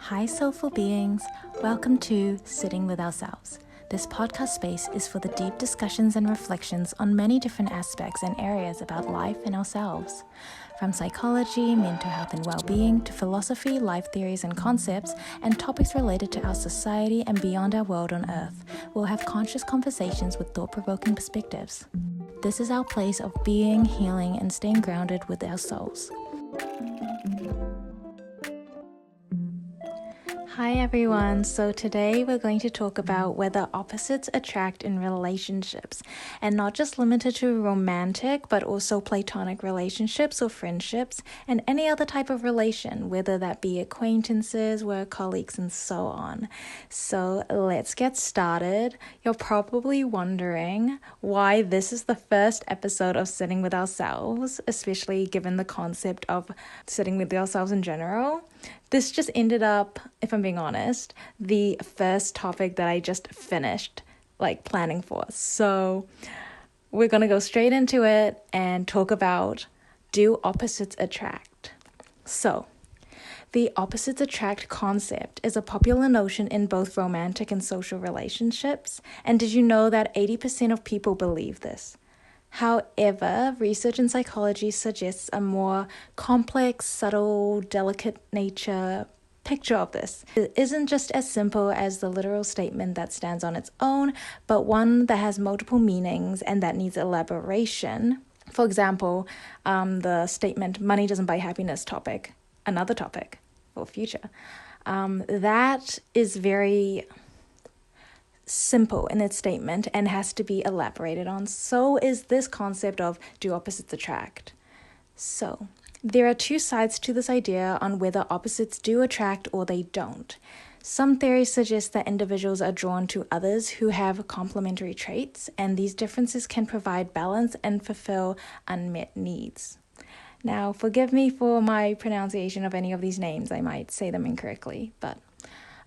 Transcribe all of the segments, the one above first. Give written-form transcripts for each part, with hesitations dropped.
Hi, soulful beings. Welcome to Sitting with Ourselves. This podcast space is for the deep discussions and reflections on many different aspects and areas about life and ourselves. From psychology, mental health and well-being, to philosophy, life theories and concepts, and topics related to our society and beyond our world on Earth, we'll have conscious conversations with thought-provoking perspectives. This is our place of being, healing, and staying grounded with our souls. Hi everyone, so today we're going to talk about whether opposites attract in relationships, and not just limited to romantic but also platonic relationships or friendships and any other type of relation, whether that be acquaintances, work colleagues and so on. So let's get started. You're probably wondering why this is the first episode of Sitting with Ourselves, especially given the concept of sitting with ourselves in general. This just ended up, if I'm being honest, the first topic that I just finished planning for. So we're going to go straight into it and talk about, do opposites attract? So the opposites attract concept is a popular notion in both romantic and social relationships. And did you know that 80% of people believe this? However, research in psychology suggests a more complex, subtle, delicate nature picture of this. It isn't just as simple as the literal statement that stands on its own, but one that has multiple meanings and that needs elaboration. For example, the statement, money doesn't buy happiness topic, another topic for future. That is very simple in its statement and has to be elaborated on. So is this concept of do opposites attract? So there are two sides to this idea on whether opposites do attract or they don't. Some theories suggest that individuals are drawn to others who have complementary traits, and these differences can provide balance and fulfill unmet needs. Now, forgive me for my pronunciation of any of these names. I might say them incorrectly, but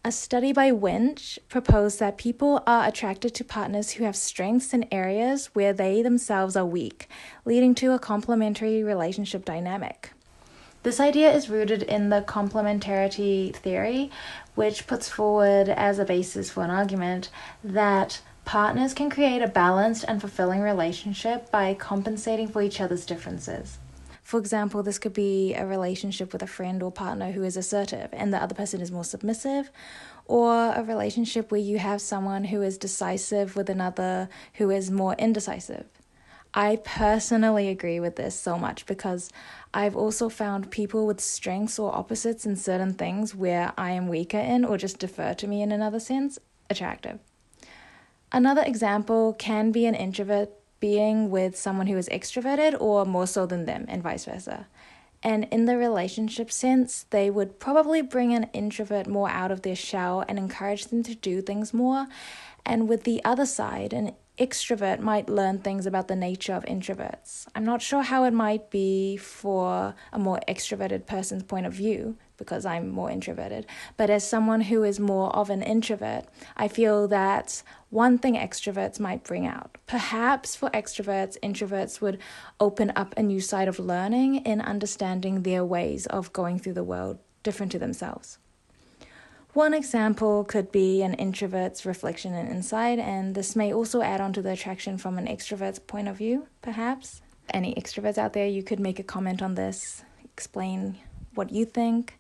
a study by Winch proposed that people are attracted to partners who have strengths in areas where they themselves are weak, leading to a complementary relationship dynamic. This idea is rooted in the complementarity theory, which puts forward as a basis for an argument that partners can create a balanced and fulfilling relationship by compensating for each other's differences. For example, this could be a relationship with a friend or partner who is assertive and the other person is more submissive, or a relationship where you have someone who is decisive with another who is more indecisive. I personally agree with this so much because I've also found people with strengths or opposites in certain things where I am weaker in or just defer to me in another sense, attractive. Another example can be an introvert being with someone who is extroverted or more so than them, and vice versa. And in the relationship sense, they would probably bring an introvert more out of their shell and encourage them to do things more. And with the other side, an extrovert might learn things about the nature of introverts. I'm not sure how it might be for a more extroverted person's point of view, because I'm more introverted. But as someone who is more of an introvert, I feel that one thing extroverts might bring out. Perhaps for extroverts, introverts would open up a new side of learning in understanding their ways of going through the world different to themselves. One example could be an introvert's reflection and insight, and this may also add on to the attraction from an extrovert's point of view, perhaps. Any extroverts out there, you could make a comment on this, explain what you think.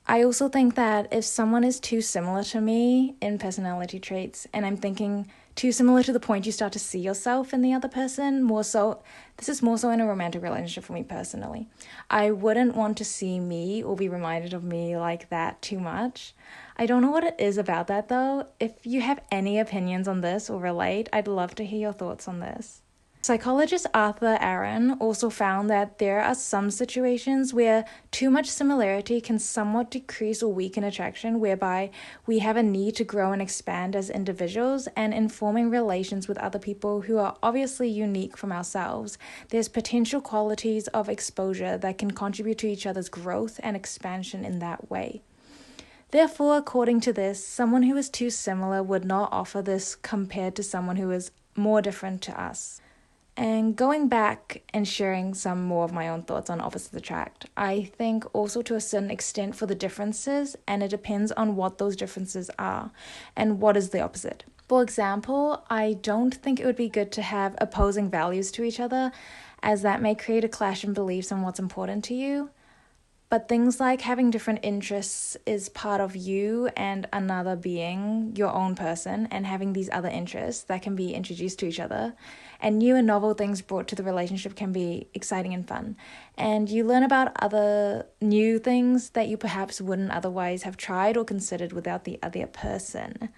I also think that if someone is too similar to me in personality traits, and I'm thinking too similar to the point you start to see yourself in the other person, this is more so in a romantic relationship for me personally. I wouldn't want to see me or be reminded of me like that too much. I don't know what it is about that though. If you have any opinions on this or relate, I'd love to hear your thoughts on this. Psychologist Aron also found that there are some situations where too much similarity can somewhat decrease or weaken attraction, whereby we have a need to grow and expand as individuals, and in forming relations with other people who are obviously unique from ourselves. There's potential qualities of exposure that can contribute to each other's growth and expansion in that way. Therefore, according to this, someone who is too similar would not offer this compared to someone who is more different to us. And going back and sharing some more of my own thoughts on opposites attract, I think also to a certain extent for the differences, and it depends on what those differences are and what is the opposite. For example, I don't think it would be good to have opposing values to each other, as that may create a clash in beliefs on what's important to you. But things like having different interests is part of you and another being, your own person, and having these other interests that can be introduced to each other. And new and novel things brought to the relationship can be exciting and fun. And you learn about other new things that you perhaps wouldn't otherwise have tried or considered without the other person.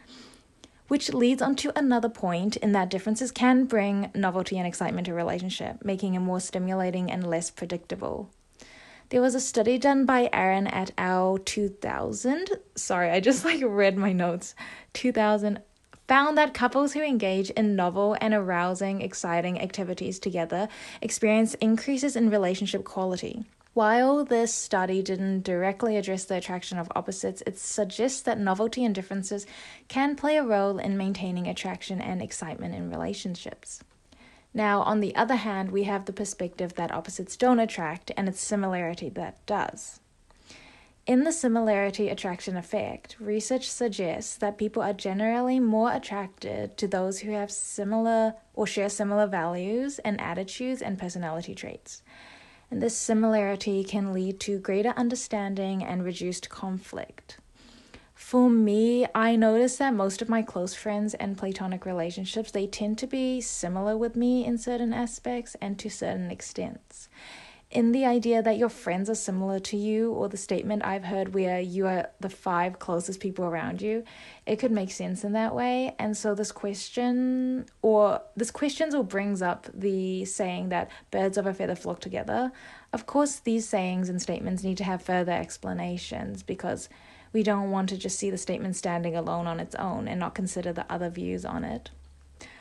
Which leads on to another point in that differences can bring novelty and excitement to a relationship, making it more stimulating and less predictable. There was a study done by Aron et al. 2000. Sorry, I just read my notes. 2000 found that couples who engage in novel and arousing, exciting activities together experience increases in relationship quality. While this study didn't directly address the attraction of opposites, it suggests that novelty and differences can play a role in maintaining attraction and excitement in relationships. Now, on the other hand, we have the perspective that opposites don't attract, and it's similarity that does. In the similarity attraction effect, research suggests that people are generally more attracted to those who have similar or share similar values and attitudes and personality traits. And this similarity can lead to greater understanding and reduced conflict. For me, I notice that most of my close friends and platonic relationships, they tend to be similar with me in certain aspects and to certain extents. In the idea that your friends are similar to you, or the statement I've heard where you are the 5 closest people around you, it could make sense in that way. And so this question or brings up the saying that birds of a feather flock together. Of course, these sayings and statements need to have further explanations because we don't want to just see the statement standing alone on its own and not consider the other views on it.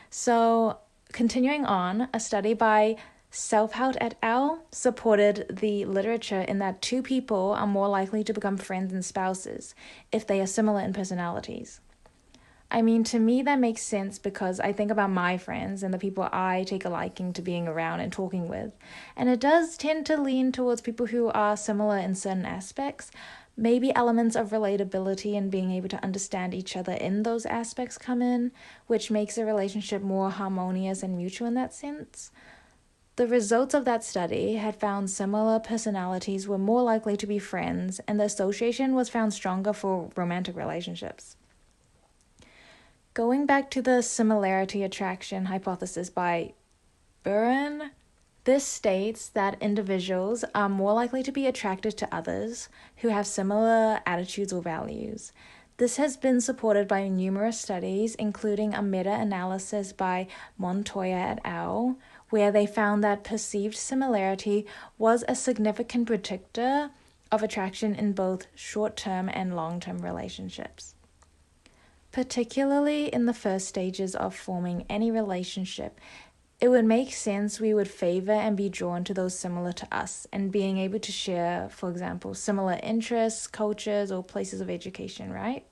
So, continuing on, a study by Soulful et al. Supported the literature in that 2 people are more likely to become friends and spouses if they are similar in personalities. I mean, to me, that makes sense because I think about my friends and the people I take a liking to being around and talking with. And it does tend to lean towards people who are similar in certain aspects. Maybe elements of relatability and being able to understand each other in those aspects come in, which makes a relationship more harmonious and mutual in that sense. The results of that study had found similar personalities were more likely to be friends, and the association was found stronger for romantic relationships. Going back to the similarity attraction hypothesis by Byrne, this states that individuals are more likely to be attracted to others who have similar attitudes or values. This has been supported by numerous studies, including a meta-analysis by Montoya et al., where they found that perceived similarity was a significant predictor of attraction in both short-term and long-term relationships. Particularly in the first stages of forming any relationship, it would make sense we would favor and be drawn to those similar to us and being able to share, for example, similar interests, cultures, or places of education, right?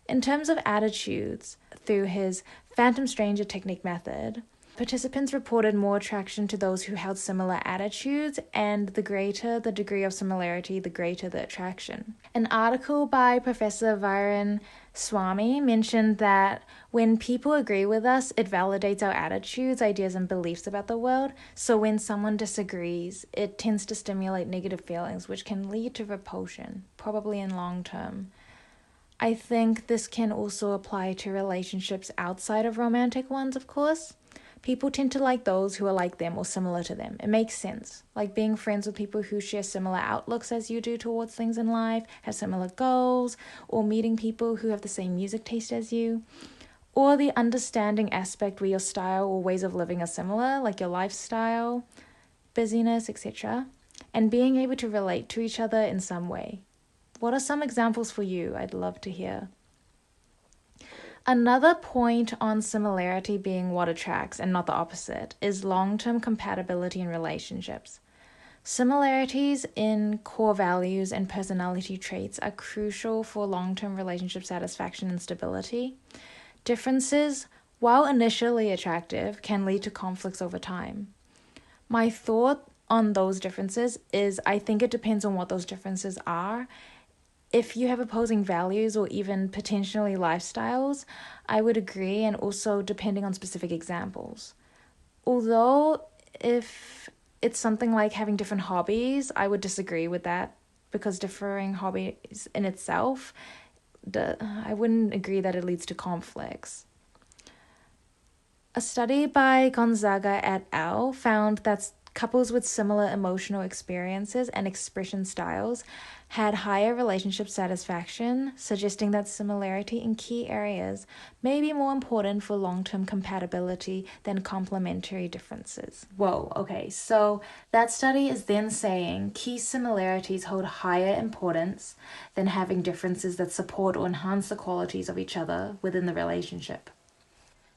In terms of attitudes, through his Phantom Stranger technique method, participants reported more attraction to those who held similar attitudes, and the greater the degree of similarity, the greater the attraction. An article by Professor Viren Swami mentioned that when people agree with us, it validates our attitudes, ideas, and beliefs about the world. So when someone disagrees, it tends to stimulate negative feelings, which can lead to repulsion, probably in long term. I think this can also apply to relationships outside of romantic ones, of course. People tend to like those who are like them or similar to them. It makes sense. Like being friends with people who share similar outlooks as you do towards things in life, have similar goals, or meeting people who have the same music taste as you. Or the understanding aspect where your style or ways of living are similar, like your lifestyle, busyness, etc. And being able to relate to each other in some way. What are some examples for you? I'd love to hear. Another point on similarity being what attracts and not the opposite is long-term compatibility in relationships. Similarities in core values and personality traits are crucial for long-term relationship satisfaction and stability. Differences, while initially attractive, can lead to conflicts over time. My thought on those differences is I think it depends on what those differences are. If you have opposing values or even potentially lifestyles, I would agree, and also depending on specific examples. Although if it's something like having different hobbies, I would disagree with that because differing hobbies in itself, I wouldn't agree that it leads to conflicts. A study by Gonzaga et al. Found that couples with similar emotional experiences and expression styles had higher relationship satisfaction, suggesting that similarity in key areas may be more important for long-term compatibility than complementary differences. Whoa, okay, so that study is then saying key similarities hold higher importance than having differences that support or enhance the qualities of each other within the relationship.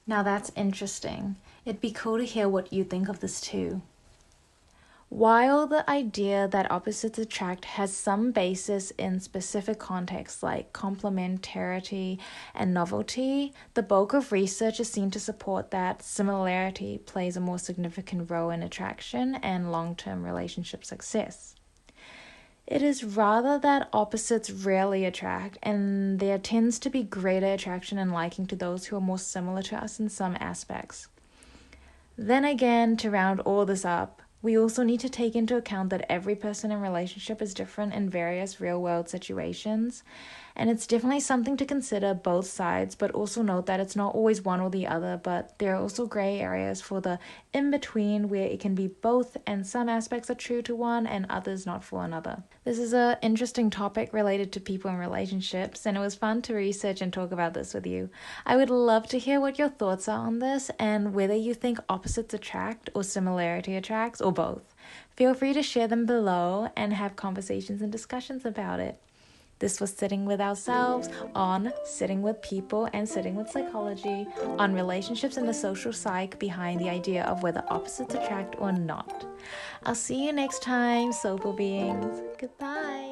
Now that's interesting. It'd be cool to hear what you think of this too. While the idea that opposites attract has some basis in specific contexts like complementarity and novelty, the bulk of research is seen to support that similarity plays a more significant role in attraction and long-term relationship success. It is rather that opposites rarely attract, and there tends to be greater attraction and liking to those who are more similar to us in some aspects. Then again, to round all this up, we also need to take into account that every person in relationship is different in various real-world situations, and it's definitely something to consider both sides, but also note that it's not always one or the other, but there are also gray areas for the in-between where it can be both, and some aspects are true to one and others not for another. This is an interesting topic related to people in relationships, and it was fun to research and talk about this with you. I would love to hear what your thoughts are on this and whether you think opposites attract or similarity attracts or both. Feel free to share them below and have conversations and discussions about it. This was Sitting with Ourselves on Sitting with People and Sitting with Psychology, on relationships and the social psych behind the idea of whether opposites attract or not. I'll see you next time, soulful beings. Goodbye.